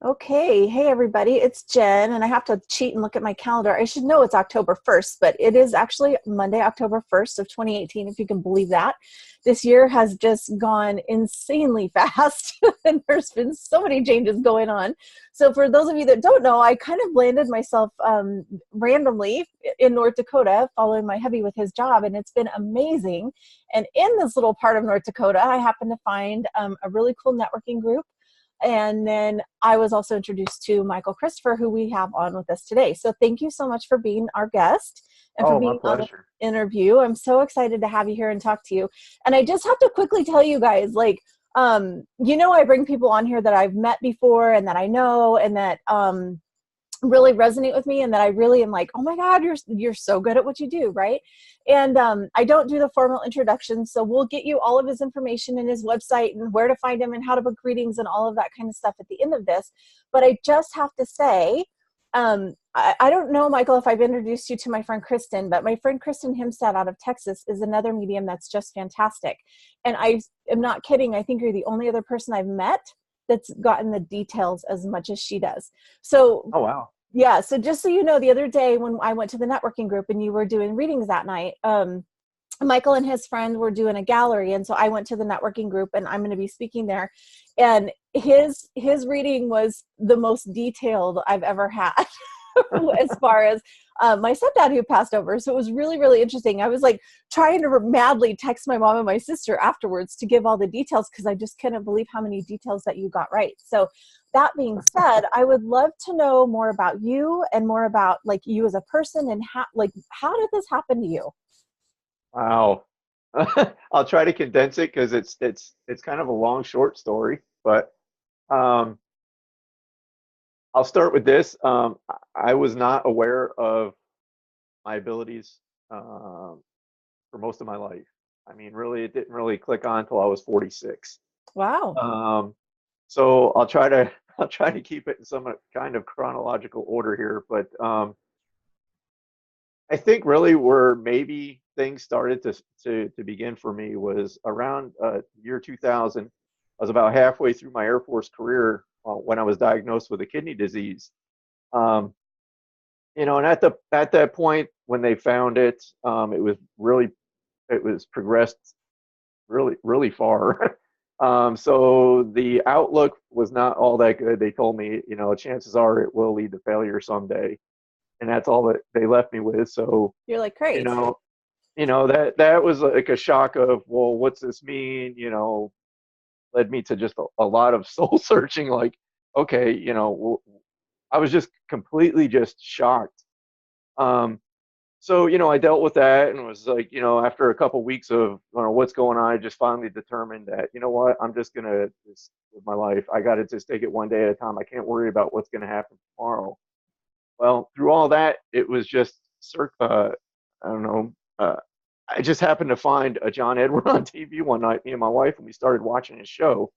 Okay, hey everybody, it's Jen, and I have to cheat and look at my calendar. I should know it's October 1st, but it is actually Monday, October 1st of 2018, if you can believe that. This year has just gone insanely fast, and there's been so many changes going on. So for those of you that don't know, I kind of landed myself randomly in North Dakota, following my hubby with his job, and it's been amazing. And in this little part of North Dakota, I happened to find a really cool networking group, and then I was also introduced to Micheal Christopher, who we have on with us today. So thank you so much for being our guest and for Oh, my being on the pleasure. interview. I'm so excited to have you here and talk to you. And I just have to quickly tell you guys, like, I bring people on here that I've met before and that I know and that really resonate with me, and that I really am like, oh my God, you're so good at what you do, right? And I don't do the formal introduction, so we'll get you all of his information and his website and where to find him and how to book readings and all of that kind of stuff at the end of this. But I just have to say, I don't know, Micheal, if I've introduced you to my friend Kristen, but my friend Kristen Himstad out of Texas is another medium that's just fantastic. And I am not kidding. I think you're the only other person I've met that's gotten the details as much as she does. So Oh, wow. yeah, so just so you know, the other day when I went to the networking group and you were doing readings that night, Micheal and his friend were doing a gallery, and so I went to the networking group, and I'm going to be speaking there. And his reading was the most detailed I've ever had, as far as my stepdad who passed over. So it was really, really interesting. I was like trying to madly text my mom and my sister afterwards to give all the details, because I just couldn't believe how many details that you got right. So that being said, I would love to know more about you and more about like you as a person, and how did this happen to you? Wow. I'll try to condense it because it's kind of a long, short story, but um, I'll start with this. I was not aware of my abilities for most of my life. I mean, really, it didn't really click on until I was 46. Wow. Um, so I'll try to I'll try to keep it in some kind of chronological order here, but I think really where maybe things started to begin for me was around year 2000. I was about halfway through my Air Force career when I was diagnosed with a kidney disease. Um, and at that point when they found it, it was progressed really far. So the outlook was not all that good. They told me, chances are it will lead to failure someday, and that's all that they left me with. So You're like, you great. know, that was like a shock of, well, what's this mean? Led me to just a lot of soul searching. Like, okay, I was just completely just shocked. Um, so I dealt with that and was like, after a couple weeks of what's going on, I just finally determined that what, I'm just gonna just live my life. I got to just take it one day at a time. I can't worry about what's gonna happen tomorrow. Well, through all that, it was just I don't know. I just happened to find a John Edward on TV one night, me and my wife, and we started watching his show.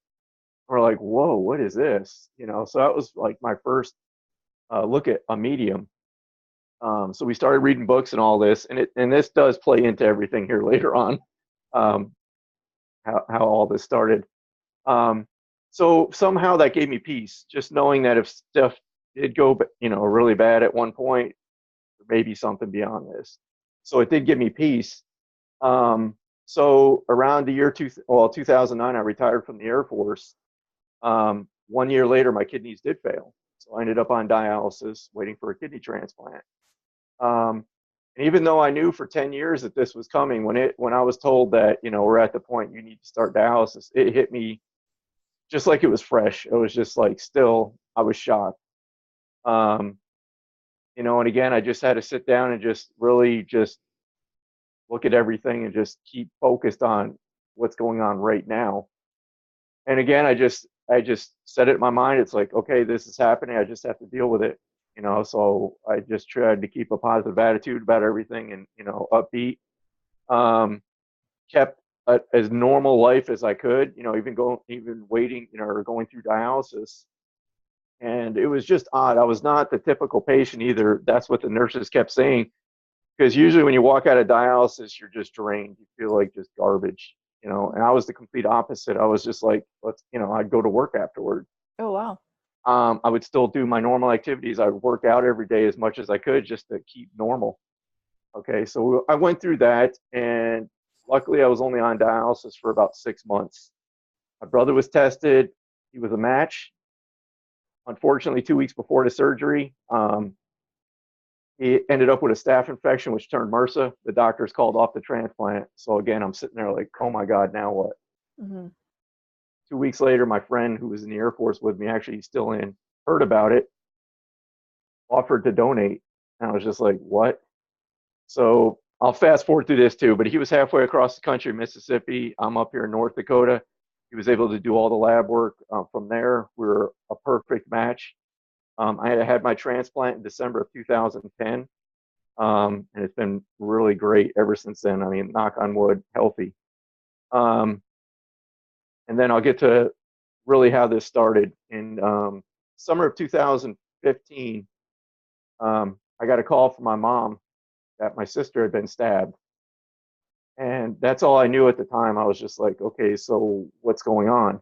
We're like, whoa, what is this? So that was like my first look at a medium. So we started reading books and all this, and this does play into everything here later on, um, how all this started. Um, so somehow that gave me peace, just knowing that if stuff did go, really bad at one point, maybe something beyond this. So it did give me peace. So around the year 2009, I retired from the Air Force. 1 year later, my kidneys did fail. So I ended up on dialysis, waiting for a kidney transplant. And even though I knew for 10 years that this was coming, when I was told that, we're at the point you need to start dialysis, it hit me just like it was fresh. It was just like, still, I was shocked. Um, and again, I just had to sit down and just really just look at everything and just keep focused on what's going on right now. And again, I just set it in my mind. It's like, okay, this is happening. I just have to deal with it. So I just tried to keep a positive attitude about everything and, upbeat. Um, kept as normal life as I could, even waiting, or going through dialysis. And it was just odd. I was not the typical patient either. That's what the nurses kept saying. Because usually when you walk out of dialysis, you're just drained. You feel like just garbage, and I was the complete opposite. I was just like, I'd go to work afterward. Oh, wow. I would still do my normal activities. I would work out every day as much as I could just to keep normal. Okay, so I went through that, and luckily I was only on dialysis for about 6 months. My brother was tested. He was a match. Unfortunately, 2 weeks before the surgery, he ended up with a staph infection, which turned MRSA. The doctors called off the transplant. So again, I'm sitting there like, oh my God, now what? Mm-hmm. 2 weeks later, my friend who was in the Air Force with me, actually he's still in, heard about it, offered to donate. And I was just like, what? So I'll fast forward through this too, but he was halfway across the country, Mississippi. I'm up here in North Dakota. He was able to do all the lab work. From there, we were a perfect match. I had my transplant in December of 2010, and it's been really great ever since then. I mean, knock on wood, healthy. Um, and then I'll get to really how this started. In summer of 2015, I got a call from my mom that my sister had been stabbed. And that's all I knew at the time. I was just like, okay, so what's going on?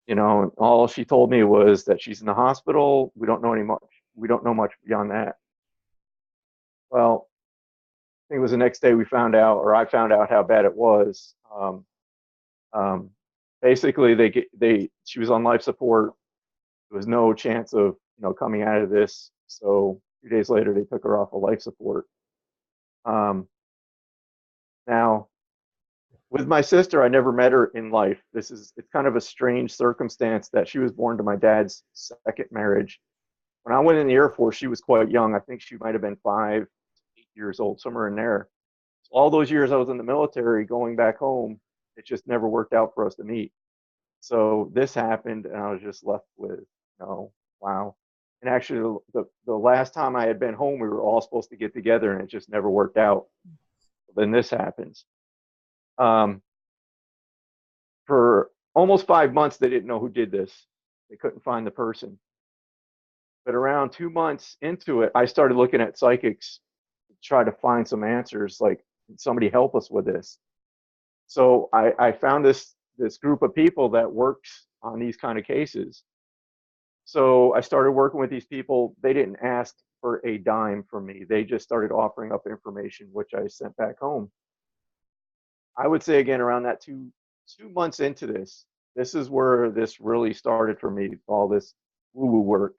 And all she told me was that she's in the hospital. We don't know any much. We don't know much beyond that. Well, I think it was the next day we found out, or I found out how bad it was. Um, Basically, she was on life support. There was no chance of coming out of this. So 2 days later, they took her off of life support. Now, with my sister, I never met her in life. It's kind of a strange circumstance that she was born to my dad's second marriage. When I went in the Air Force, she was quite young. I think she might have been 5, 8 years old, somewhere in there. So all those years I was in the military, going back home, it just never worked out for us to meet. So this happened, and I was just left with, wow. And actually, the last time I had been home, we were all supposed to get together, and it just never worked out. Then this happens. Um, for almost 5 months, they didn't know who did this. They couldn't find the person. But around 2 months into it, I started looking at psychics to try to find some answers. Like, can somebody help us with this? So I found this group of people that works on these kind of cases. So I started working with these people. They didn't ask for a dime from me. They just started offering up information, which I sent back home. I would say again around that 2 months into this is where this really started for me. All this woo-woo work.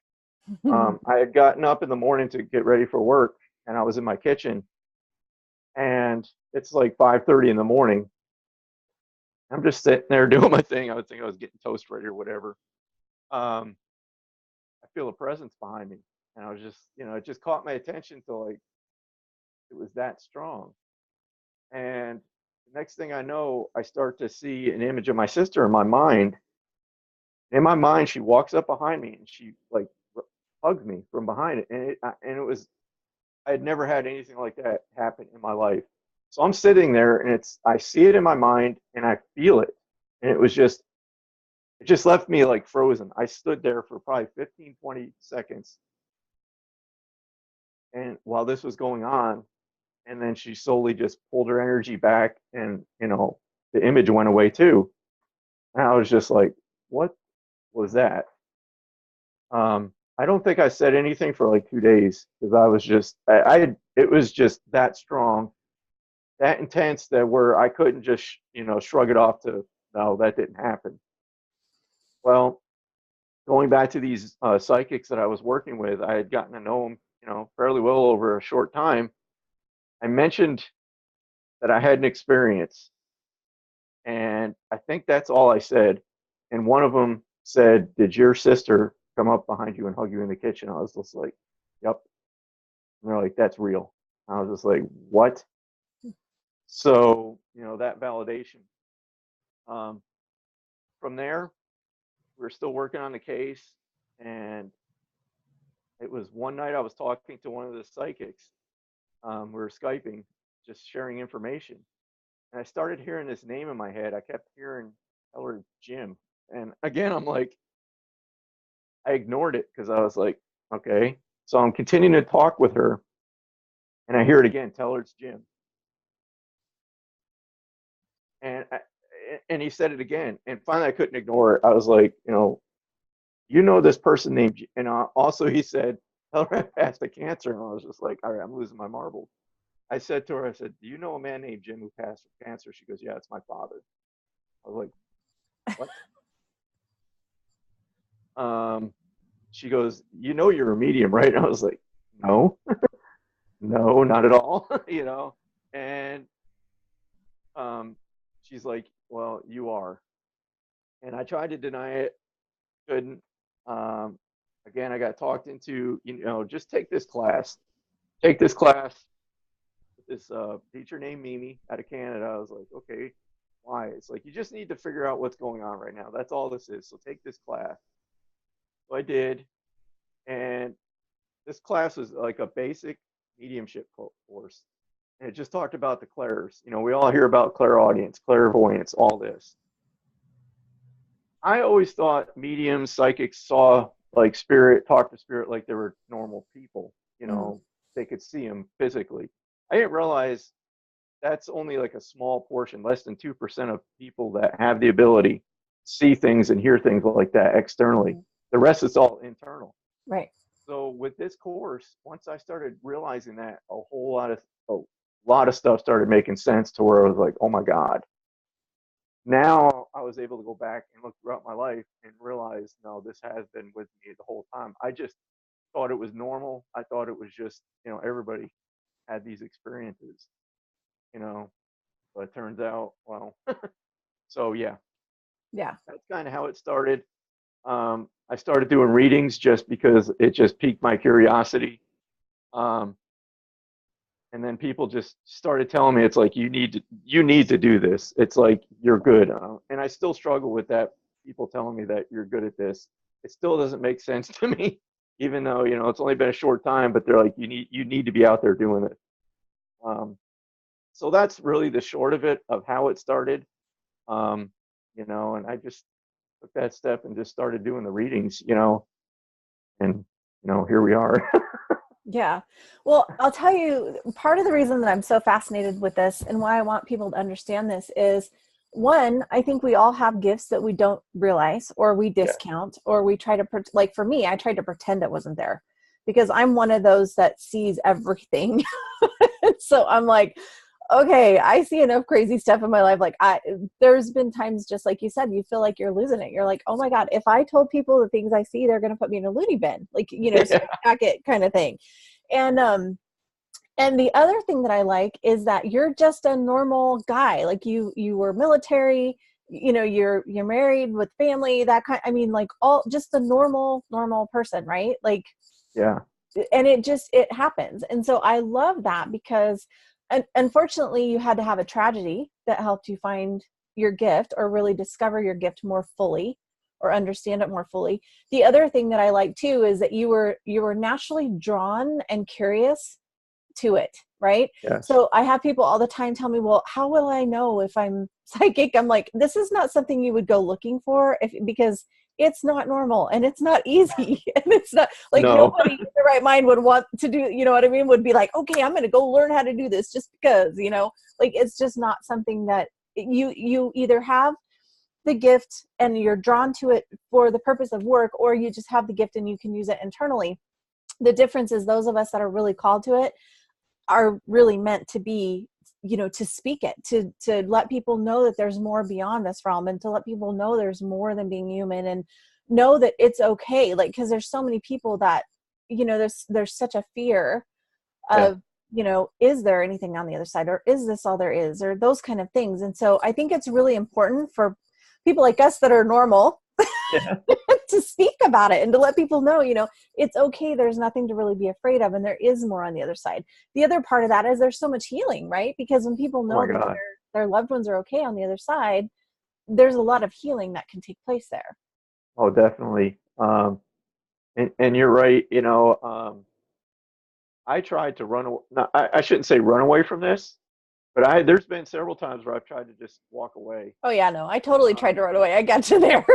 I had gotten up in the morning to get ready for work, and I was in my kitchen, and it's like 5:30 in the morning. I'm just sitting there doing my thing. I would think I was getting toast ready or whatever. Um, I feel a presence behind me, and I was just, it just caught my attention to like it was that strong. And the next thing I know, I start to see an image of my sister in my mind. In my mind, she walks up behind me and she like hugs me from behind it, and it was I had never had anything like that happen in my life. So I'm sitting there, and I see it in my mind, and I feel it, and it just left me like frozen. I stood there for probably 15, 20 seconds, and while this was going on, and then she slowly just pulled her energy back, and the image went away too. And I was just like, what was that? I don't think I said anything for like 2 days because I was just it was just that strong, that intense, that where I couldn't just shrug it off to no, that didn't happen. Well, going back to these psychics that I was working with, I had gotten to know them fairly well over a short time. I mentioned that I had an experience, and I think that's all I said. And one of them said, "Did your sister come up behind you and hug you in the kitchen?" I was just like, "Yep." And they're like, "That's real." I was just like, "What?" So that validation. Um, from there, we were still working on the case, and it was one night I was talking to one of the psychics. We were Skyping, just sharing information, and I started hearing this name in my head. I kept hearing tell her Jim, and again I'm like, I ignored it because I was like, okay. So I'm continuing to talk with her, and I hear it again. Tell her it's Jim, and he said it again, and finally I couldn't ignore it. I was like, you know this person named, and also he said, tell her I passed the cancer. And I was just like, all right, I'm losing my marbles. I said to her, I said, do you know a man named Jim who passed from cancer? She goes, yeah, it's my father. I was like, what? She goes, you know, you're a medium, right? And I was like, no, no, not at all, you know? And um, she's like, well, you are. And I tried to deny it, couldn't. Um, Again, I got talked into, just take this class. Take this class with this teacher named Mimi out of Canada. I was like, okay, why? It's like, you just need to figure out what's going on right now. That's all this is. So take this class. So I did. And this class was like a basic mediumship course. And it just talked about the clairs. We all hear about clairaudience, clairvoyance, all this. I always thought mediums, psychics saw like spirit, talk to spirit like they were normal people. They could see them physically. I didn't realize that's only like a small portion, less than 2% of people that have the ability to see things and hear things like that externally. The rest is all internal. Right. So with this course, once I started realizing that, a lot of stuff started making sense to where I was like, oh my God. Now I was able to go back and look throughout my life and realize, no, this has been with me the whole time. I just thought it was normal. I thought it was just, everybody had these experiences, but it turns out, well, so yeah, that's kind of how it started. I started doing readings just because it just piqued my curiosity. And then people just started telling me, it's like, you need to do this. It's like, you're good. And I still struggle with that. People telling me that you're good at this. It still doesn't make sense to me, even though, it's only been a short time, but they're like, you need to be out there doing it. So that's really the short of it, of how it started. And I just took that step and just started doing the readings, and, here we are. Yeah. Well, I'll tell you, part of the reason that I'm so fascinated with this and why I want people to understand this is, one, I think we all have gifts that we don't realize, or we discount, or we try to, like for me, I tried to pretend it wasn't there because I'm one of those that sees everything. So I'm like, okay, I see enough crazy stuff in my life. Like there's been times, just like you said, you feel like you're losing it. You're like, oh my God, if I told people the things I see, they're going to put me in a loony bin, like, packet kind of thing. And the other thing that I like is that you're just a normal guy. Like you were military, you're married with family, that kind, I mean, like all just a normal person, right? Like, yeah. And it happens. And so I love that because unfortunately you had to have a tragedy that helped you find your gift or really discover your gift more fully or understand it more fully. The other thing that I like too is that you were naturally drawn and curious to it, right? Yes. So I have people all the time tell me, well, how will I know if I'm psychic? I'm like, this is not something you would go looking for because it's not normal and it's not easy. And it's not like nobody in their right mind would want to do, you know what I mean? Would be like, okay, I'm going to go learn how to do this just because, like, it's just not something that you either have the gift and you're drawn to it for the purpose of work, or you just have the gift and you can use it internally. The difference is those of us that are really called to it are really meant to be, to speak it, to let people know that there's more beyond this realm, and to let people know there's more than being human, and know that it's okay. Like, because there's so many people that, there's such a fear of, is there anything on the other side, or is this all there is, or those kind of things. And so I think it's really important for people like us that are normal to speak about it and to let people know, it's okay. There's nothing to really be afraid of. And there is more on the other side. The other part of that is there's so much healing, right? Because when people know that their loved ones are okay on the other side, there's a lot of healing that can take place there. Oh, definitely. And you're right. I tried to run away. No, I shouldn't say run away from this, but there's been several times where I've tried to just walk away. Oh yeah, no, I totally tried to run away. I got you there.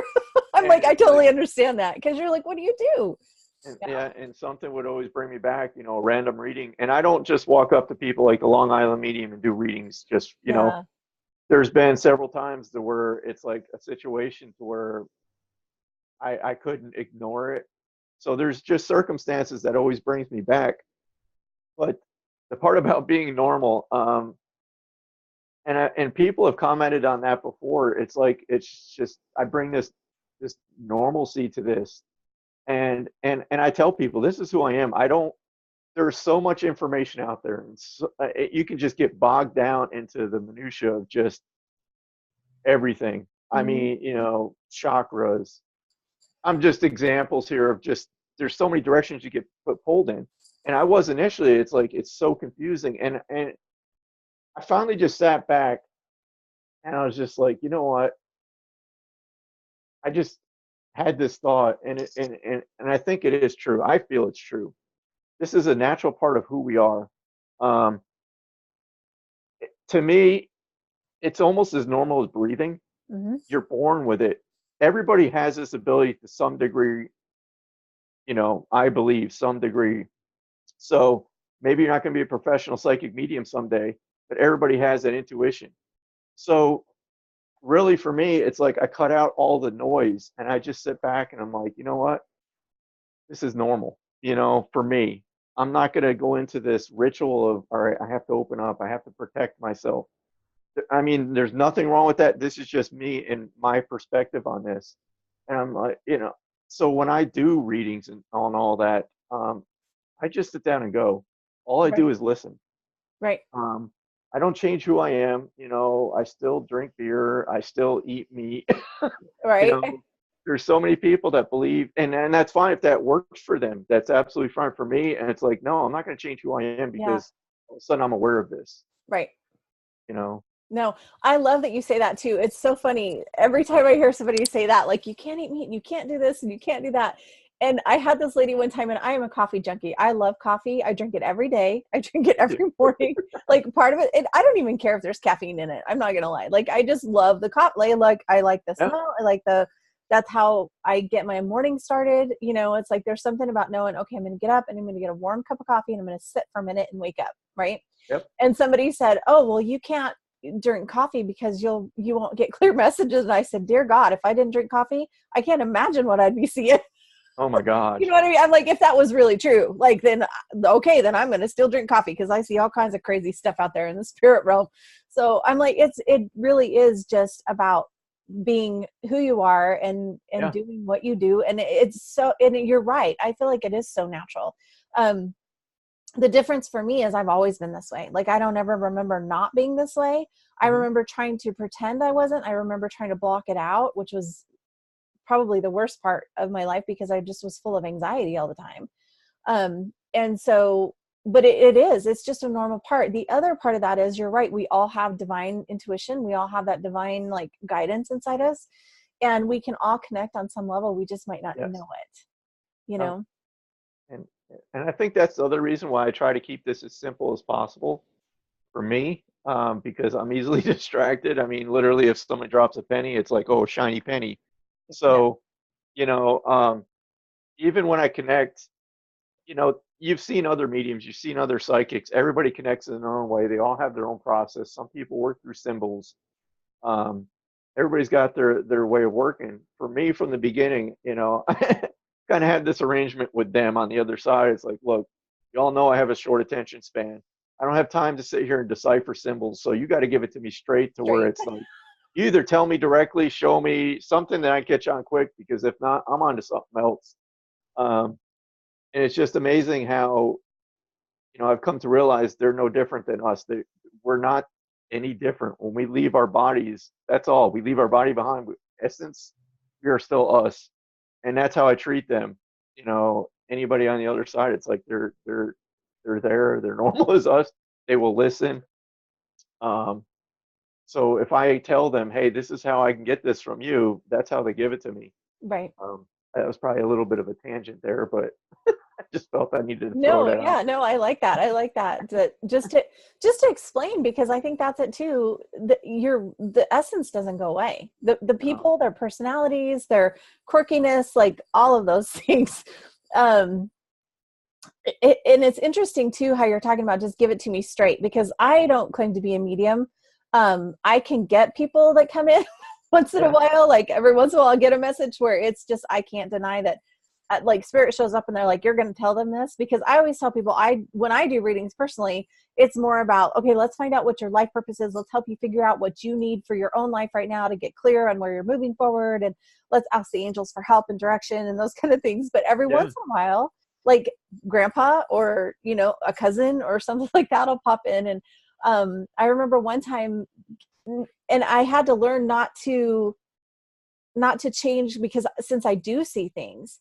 I'm like, I totally understand that, because you're like, what do you do? And something would always bring me back, a random reading. And I don't just walk up to people like the Long Island Medium and do readings. Just, there's been several times where it's like a situation to where I couldn't ignore it. So there's just circumstances that always brings me back. But the part about being normal, and people have commented on that before. It's like, it's just, I bring this normalcy to this, and I tell people this is who I am. I don't. There's so much information out there, and so, you can just get bogged down into the minutia of just everything. I Mhm. mean, chakras. I'm just examples here of just, there's so many directions you get put pulled in. And I was initially, it's like, it's so confusing. And I finally just sat back and I was just like, you know what? I just had this thought, and I think it is true. I feel it's true. This is a natural part of who we are. Um, to me, it's almost as normal as breathing. Mhm. You're born with it. Everybody has this ability to some degree, I believe some degree. So maybe you're not going to be a professional psychic medium someday, but everybody has that intuition. So really for me, it's like I cut out all the noise and I just sit back and I'm like, you know what? This is normal, for me. I'm not going to go into this ritual of, all right, I have to open up, I have to protect myself. I mean, there's nothing wrong with that. This is just me and my perspective on this. And I'm like, so when I do readings and on all that, I just sit down and go. All I do Right. is listen. Right. Um, I don't change who I am. I still drink beer. I still eat meat. you Right. know, there's so many people that believe, and that's fine if that works for them. That's absolutely fine for me. And it's like, no, I'm not going to change who I am Yeah. because all of a sudden I'm aware of this. Right. You know, No, I love that you say that too. It's so funny. Every time I hear somebody say that, like, you can't eat meat and you can't do this and you can't do that. And I had this lady one time, and I am a coffee junkie. I love coffee. I drink it every day. I drink it every morning. Like, part of it, I don't even care if there's caffeine in it. I'm not gonna lie. Like, I just love the coffee. Like, I like the yeah, smell. I like that's how I get my morning started. It's like there's something about knowing, okay, I'm gonna get up and I'm gonna get a warm cup of coffee and I'm gonna sit for a minute and wake up, right? yep. And somebody said, oh, well, you can't drink coffee because you won't get clear messages. And I said, dear God, if I didn't drink coffee, I can't imagine what I'd be seeing. Oh my You gosh. know what I mean? I'm like, if that was really true, like, then okay, then I'm going to still drink coffee because I see all kinds of crazy stuff out there in the spirit realm. So I'm like, it really is just about being who you are and Yeah. doing what you do. And it's so, and you're right. I feel like it is so natural. Um, the difference for me is I've always been this way. Like, I don't ever remember not being this way. I Hmm. remember trying to pretend I wasn't. I remember trying to block it out, which was probably the worst part of my life because I just was full of anxiety all the time. And so, but it's just a normal part. The other part of that is, you're right. We all have divine intuition. We all have that divine, like, guidance inside us, and we can all connect on some level. We just might not Yes. know it, you Uh, know? and and I think that's the other reason why I try to keep this as simple as possible for me, because I'm easily distracted. I mean, literally, if someone drops a penny, it's like, oh, shiny penny. Yeah. So, you know, um, even when I connect, you've seen other mediums, you've seen other psychics. Everybody connects in their own way. They all have their own process. Some people work through symbols. Um, everybody's got their way of working. For me, from the beginning, kind of had this arrangement with them on the other side. It's like, look, you all know I have a short attention span. I don't have time to sit here and decipher symbols. So you got to give it to me straight, to where Straight. it's like, you either tell me directly, show me something that I catch on quick, because if not, I'm on to something else. Um, and it's just amazing how, I've come to realize they're no different than us. We're not any different. When we leave our bodies, that's all. We leave our body behind. Essence, we are still us, and that's how I treat them. Anybody on the other side, it's like they're there. They're normal as us. They will listen. Um, so if I tell them, hey, this is how I can get this from you, that's how they give it to me. Right. That was probably a little bit of a tangent there, but I just felt I needed to throw No, that out. yeah, no, I like that. I like that. Just to explain, because I think that's it too. The essence doesn't go away. The No. people, their personalities, their quirkiness, like all of those things. Um, and it's interesting too how you're talking about just give it to me straight, because I don't claim to be a medium. I can get people that come in once in a Yeah. while, like every once in a while, I'll get a message where it's just, I can't deny that like spirit shows up and they're like, you're going to tell them this. Because I always tell people, when I do readings personally, it's more about, okay, let's find out what your life purpose is. Let's help you figure out what you need for your own life right now to get clear on where you're moving forward. And let's ask the angels for help and direction and those kind of things. But every Yeah. once in a while, like grandpa or, a cousin or something like that will pop in. And I remember one time, and I had to learn not to change, because since I do see things,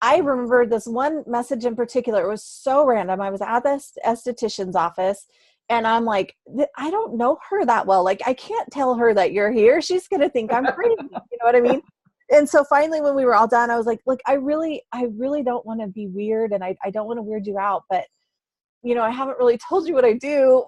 I remember this one message in particular. It was so random. I was at the esthetician's office and I'm like, I don't know her that well. Like, I can't tell her that you're here. She's going to think I'm crazy. You know what I mean? And so finally, when we were all done, I was like, look, I really don't want to be weird, and I don't want to weird you out, but I haven't really told you what I do.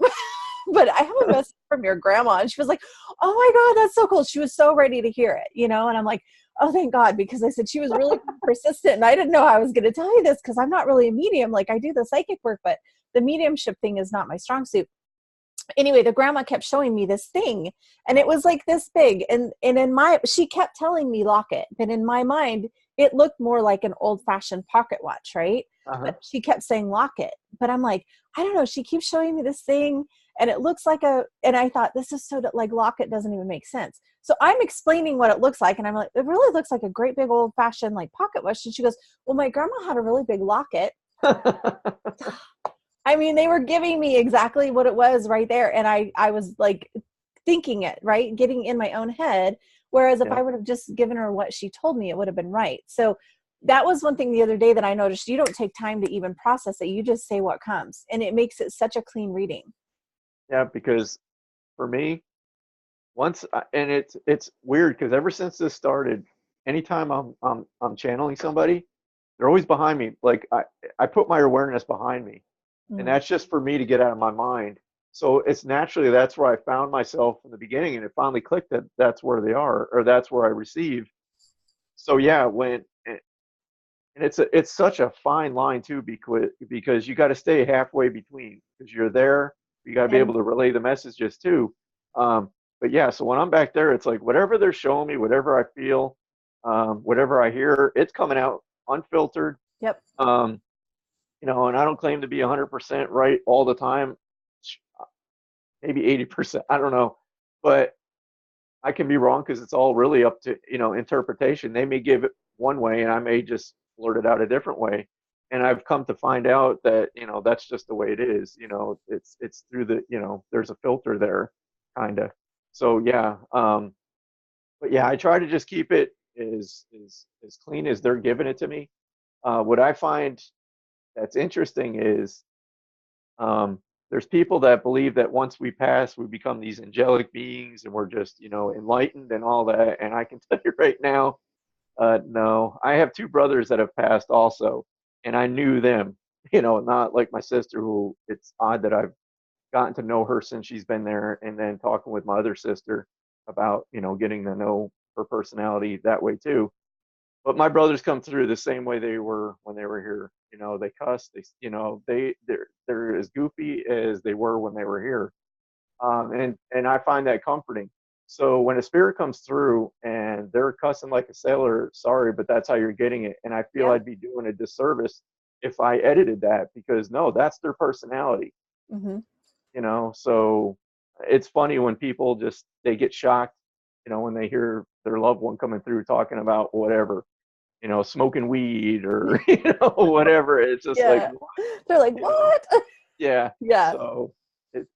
But I have a message from your grandma. And she was like, oh my God, that's so cool. She was so ready to hear it, and I'm like, oh, thank God, because I said she was really persistent and I didn't know I was going to tell you this because I'm not really a medium. Like, I do the psychic work, but the mediumship thing is not my strong suit. Anyway, the grandma kept showing me this thing and it was like this big, and she kept telling me lock it, but in my mind it looked more like an old-fashioned pocket watch, right? Uh-huh. But she kept saying lock it, but I'm like, I don't know, she keeps showing me this thing and it looks like and I thought, this is so like, lock it doesn't even make sense. So I'm explaining what it looks like and I'm like, it really looks like a great big old-fashioned like pocket watch. And she goes, well, my grandma had a really big locket. I mean, they were giving me exactly what it was right there. And I was like thinking it, right? Getting in my own head. Whereas if Yeah. I would have just given her what she told me, it would have been right. So that was one thing the other day that I noticed. You don't take time to even process it. You just say what comes, and it makes it such a clean reading. Yeah, because for me, and it's weird because ever since this started, anytime I'm channeling somebody, they're always behind me. Like I put my awareness behind me, and Mm. that's just for me to get out of my mind. So it's naturally that's where I found myself in the beginning, and it finally clicked that that's where they are, or that's where I receive. So yeah, and it's such a fine line too, because you got to stay halfway between, because you're there, you got to be And able to relay the messages too. Um, but yeah, so when I'm back there, it's like whatever they're showing me, whatever I feel, whatever I hear, it's coming out unfiltered. yep. Um, and I don't claim to be 100% right all the time, maybe 80%, I don't know, but I can be wrong because it's all really up to, interpretation. They may give it one way and I may just blurt it out a different way. And I've come to find out that, that's just the way it is. It's through there's a filter there, kind of. So yeah. But yeah, I try to just keep it as clean as they're giving it to me. What I find that's interesting is, there's people that believe that once we pass, we become these angelic beings and we're just, enlightened and all that. And I can tell you right now, no. I have two brothers that have passed also, and I knew them, not like my sister, who it's odd that I've gotten to know her since she's been there, and then talking with my other sister about, getting to know her personality that way too. But my brothers come through the same way they were when they were here. They cuss. They're as goofy as they were when they were here, and I find that comforting. So when a spirit comes through and they're cussing like a sailor, sorry, but that's how you're getting it. And I feel Yep. I'd be doing a disservice if I edited that, because no, that's their personality. Mm-hmm. So it's funny when people just they get shocked, when they hear their loved one coming through talking about whatever, smoking weed or whatever. It's just like, Yeah. They're like, you know, what? yeah. Yeah. So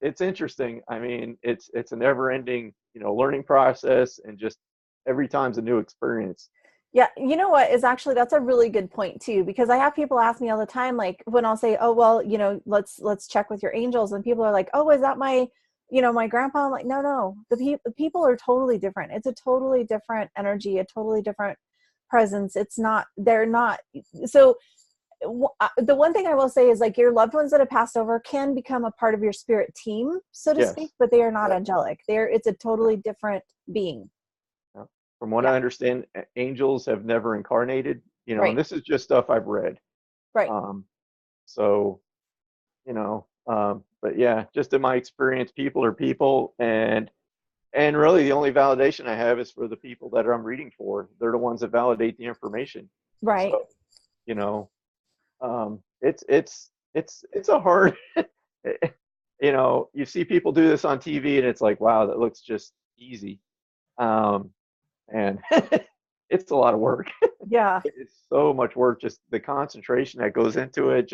it's interesting. I mean, it's a never ending, learning process, and just every time's a new experience. Yeah, you know what is actually, that's a really good point too, because I have people ask me all the time, like when I'll say, oh, well, let's check with your angels. And people are like, oh, is that my grandpa? I'm like, no, the people are totally different. It's a totally different energy, a totally different presence. They're not. So the one thing I will say is, like, your loved ones that have passed over can become a part of your spirit team, so to Yes. speak, but they are not Yeah. angelic. It's a Yeah. totally different being. Yeah. From what Yeah. I understand, angels have never incarnated, and Right. this is just stuff I've read. Right. Um, so, but yeah, just in my experience, people are people, and and really the only validation I have is for the people that I'm reading for. They're the ones that validate the information. Right. So, you know, it's a hard, you know, you see people do this on TV and it's like, wow, that looks just easy. Um, and it's a lot of work. Yeah. It's so much work, just the concentration that goes into it.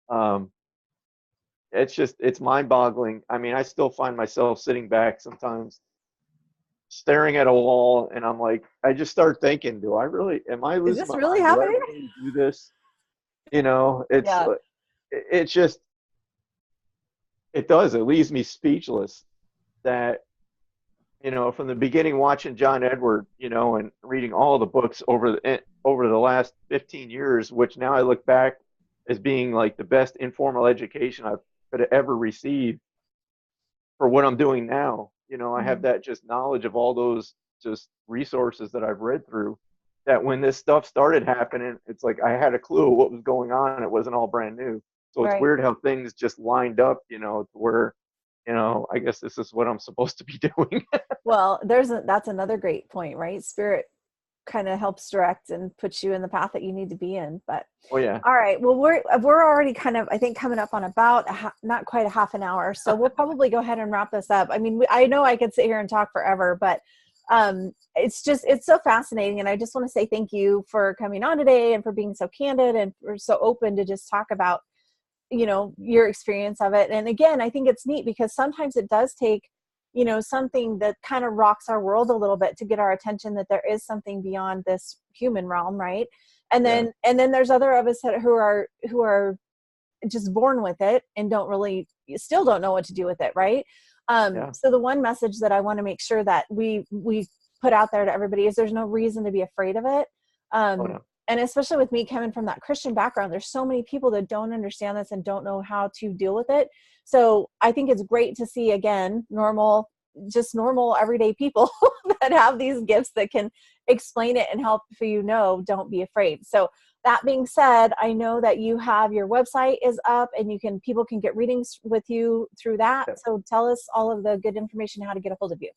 Um, it's mind boggling. I mean, I still find myself sitting back sometimes staring at a wall and I'm like, I just start thinking, am I Is losing this my really mind? Do I happening? really do this? You know, Yeah. it's just, it leaves me speechless that, you know, from the beginning watching John Edward, you know, and reading all the books over the last 15 years, which now I look back as being like the best informal education I could have ever received for what I'm doing now. You know, I have Mhm. that just knowledge of all those just resources that I've read through, that when this stuff started happening, it's like I had a clue what was going on. It wasn't all brand new. So it's Right. weird how things just lined up, you know, to where, you know, I guess this is what I'm supposed to be doing. Well, that's another great point, right? Spirit kind of helps direct and puts you in the path that you need to be in. But Oh yeah. all right, well, we're already kind of, I think, coming up on about not quite a half an hour, so we'll probably go ahead and wrap this up. I mean, I know I could sit here and talk forever, but it's so fascinating, and I just want to say thank you for coming on today and for being so candid and for so open to just talk about, you know, your experience of it. And again, I think it's neat because sometimes it does take, you know, something that kind of rocks our world a little bit to get our attention that there is something beyond this human realm, right? And Yeah. then there's other of us that who are just born with it and don't really, still don't know what to do with it, right? Yeah. So the one message that I want to make sure that we put out there to everybody is there's no reason to be afraid of it. Oh um, no. and especially with me coming from that Christian background, there's so many people that don't understand this and don't know how to deal with it. So I think it's great to see, again, normal everyday people that have these gifts that can explain it and help for, you know, don't be afraid. So that being said, I know that you have your website is up and people can get readings with you through that. Yep. So tell us all of the good information, how to get a hold of you.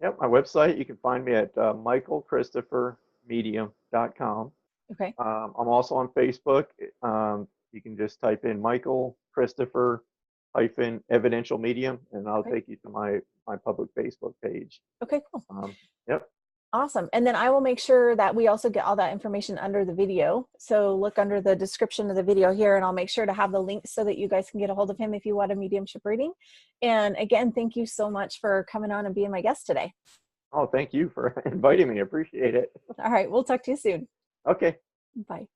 Yep. My website, you can find me at michealchristophermedium.com. Okay. I'm also on Facebook. You can just type in Micheal Christopher hyphen evidential medium, and I'll Okay. take you to my public Facebook page. Okay, cool. Yep. Awesome. And then I will make sure that we also get all that information under the video. So look under the description of the video here, and I'll make sure to have the links so that you guys can get a hold of him if you want a mediumship reading. And again, thank you so much for coming on and being my guest today. Oh, thank you for inviting me. I appreciate it. All right, we'll talk to you soon. Okay. Bye.